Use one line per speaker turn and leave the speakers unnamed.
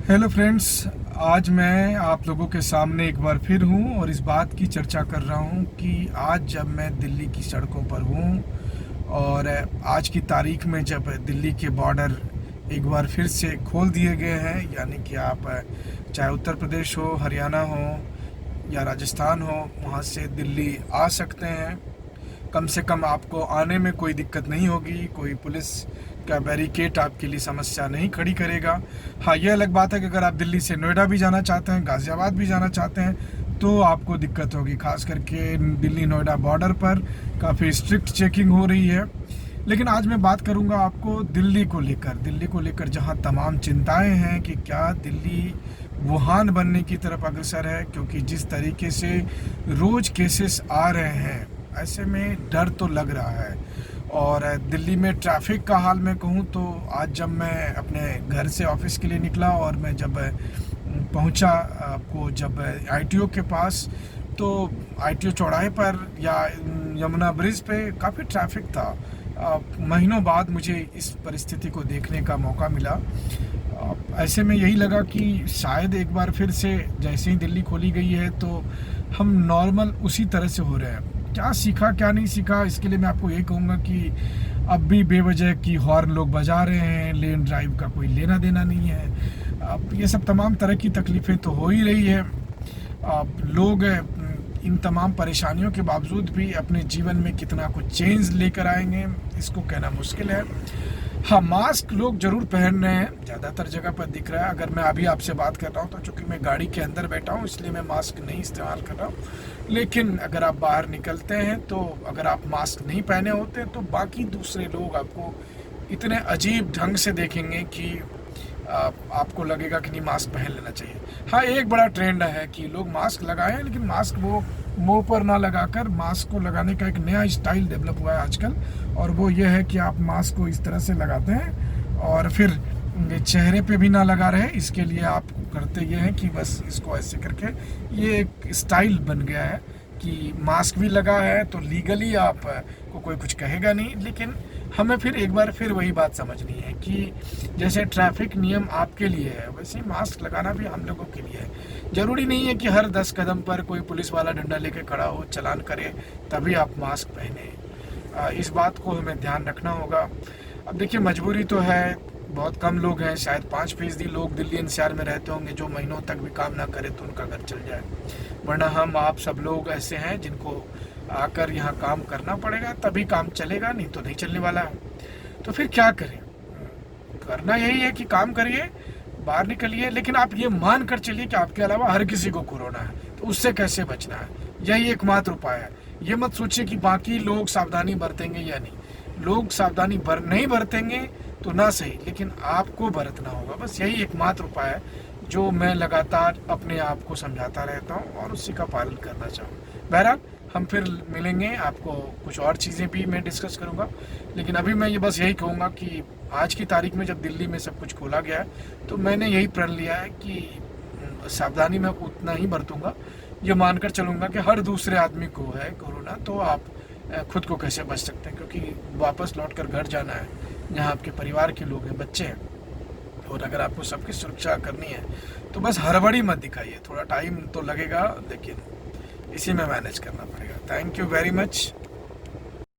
Hello friends. आज मैं आप लोगों के सामने एक बार फिर हूं और इस बात की चर्चा कर रहा हूं कि आज जब मैं दिल्ली की सड़कों पर हूं और आज की तारीख में जब दिल्ली के बॉर्डर एक बार फिर से खोल दिए गए हैं, यानी कि आप चाहे उत्तर प्रदेश हो, हरियाणा हो या राजस्थान हो, वहां से दिल्ली आ सकते हैं। कम से कम आपको आने में कोई दिक्कत नहीं होगी, कोई पुलिस का बैरिकेड आपके लिए समस्या नहीं खड़ी करेगा। हाँ, ये अलग बात है कि अगर आप दिल्ली से नोएडा भी जाना चाहते हैं, गाज़ियाबाद भी जाना चाहते हैं, तो आपको दिक्कत होगी। खास करके दिल्ली नोएडा बॉर्डर पर काफ़ी स्ट्रिक्ट चेकिंग हो रही है। लेकिन आज मैं बात करूंगा आपको दिल्ली को लेकर जहां तमाम चिंताएं हैं कि क्या दिल्ली वुहान बनने की तरफ अग्रसर है, क्योंकि जिस तरीके से रोज़ केसेस आ रहे हैं, ऐसे में डर तो लग रहा है। और दिल्ली में ट्रैफिक का हाल मैं कहूँ तो आज जब मैं अपने घर से ऑफिस के लिए निकला और मैं जब पहुँचा आपको जब आईटीओ के पास, तो आईटीओ चौराहे पर या यमुना ब्रिज पे काफ़ी ट्रैफिक था। महीनों बाद मुझे इस परिस्थिति को देखने का मौका मिला। ऐसे में यही लगा कि शायद एक बार फिर से जैसे ही दिल्ली खोली गई है तो हम नॉर्मल उसी तरह से हो रहे हैं। क्या सीखा क्या नहीं सीखा, इसके लिए मैं आपको ये कहूँगा कि अब भी बेवजह की हॉर्न लोग बजा रहे हैं, लेन ड्राइव का कोई लेना देना नहीं है। अब ये सब तमाम तरह की तकलीफ़ें तो हो ही रही है। अब लोग इन तमाम परेशानियों के बावजूद भी अपने जीवन में कितना कुछ चेंज लेकर आएंगे, इसको कहना मुश्किल है। हाँ, मास्क लोग जरूर पहन रहे हैं, ज़्यादातर जगह पर दिख रहा है। अगर मैं अभी आपसे बात कर रहा हूँ तो चूंकि मैं गाड़ी के अंदर बैठा हूँ इसलिए मैं मास्क नहीं इस्तेमाल कर रहा हूँ। लेकिन अगर आप बाहर निकलते हैं तो अगर आप मास्क नहीं पहने होते तो बाकी दूसरे लोग आपको इतने अजीब ढंग से देखेंगे कि आपको लगेगा कि नहीं, मास्क पहन लेना चाहिए। हाँ, एक बड़ा ट्रेंड है कि लोग मास्क लगाए हैं, लेकिन मास्क वो मुंह पर ना लगाकर मास्क को लगाने का एक नया स्टाइल डेवलप हुआ है आजकल। और वो ये है कि आप मास्क को इस तरह से लगाते हैं और फिर चेहरे पे भी ना लगा रहे, इसके लिए आप करते ये हैं कि बस इसको ऐसे करके, ये एक स्टाइल बन गया है कि मास्क भी लगा है तो लीगली आप को कोई कुछ कहेगा नहीं। लेकिन हमें फिर एक बार फिर वही बात समझनी है कि जैसे ट्रैफिक नियम आपके लिए है, वैसे ही मास्क लगाना भी हम लोगों के लिए है। ज़रूरी नहीं है कि हर 10 कदम पर कोई पुलिस वाला डंडा लेके खड़ा हो, चालान करे, तभी आप मास्क पहने। इस बात को हमें ध्यान रखना होगा। अब देखिए, मजबूरी तो है, बहुत कम लोग हैं, शायद 5% लोग दिल्ली एनसीआर में रहते होंगे जो महीनों तक भी काम ना करे तो उनका घर चल जाए। वरना हम आप सब लोग ऐसे हैं जिनको आकर यहाँ काम करना पड़ेगा, तभी काम चलेगा, नहीं तो नहीं चलने वाला है। तो फिर क्या करें? करना यही है कि काम करिए, बाहर निकलिए, लेकिन आप ये मान कर चलिए कि आपके अलावा हर किसी को कोरोना है, तो उससे कैसे बचना है, यही एकमात्र उपाय है। ये मत सोचिए कि बाकी लोग सावधानी बरतेंगे या नहीं। लोग सावधानी नहीं बरतेंगे तो ना सही, लेकिन आपको बरतना होगा। बस यही एकमात्र उपाय है जो मैं लगातार अपने आप को समझाता रहता हूँ और उसी का पालन करना चाहूँ। बहरहाल, हम फिर मिलेंगे, आपको कुछ और चीज़ें भी मैं डिस्कस करूँगा। लेकिन अभी मैं ये बस यही कहूँगा कि आज की तारीख में जब दिल्ली में सब कुछ खोला गया है तो मैंने यही प्रण लिया है कि सावधानी मैं उतना ही बरतूँगा, ये मानकर चलूँगा कि हर दूसरे आदमी को है कोरोना, तो आप खुद को कैसे बच सकते हैं, क्योंकि वापस लौट कर घर जाना है जहाँ आपके परिवार के लोग हैं, बच्चे हैं। और अगर आपको सबकी सुरक्षा करनी है तो बस हड़बड़ी मत दिखाइए, थोड़ा टाइम तो लगेगा, लेकिन इसी में मैनेज करना पड़ेगा। Thank you very much.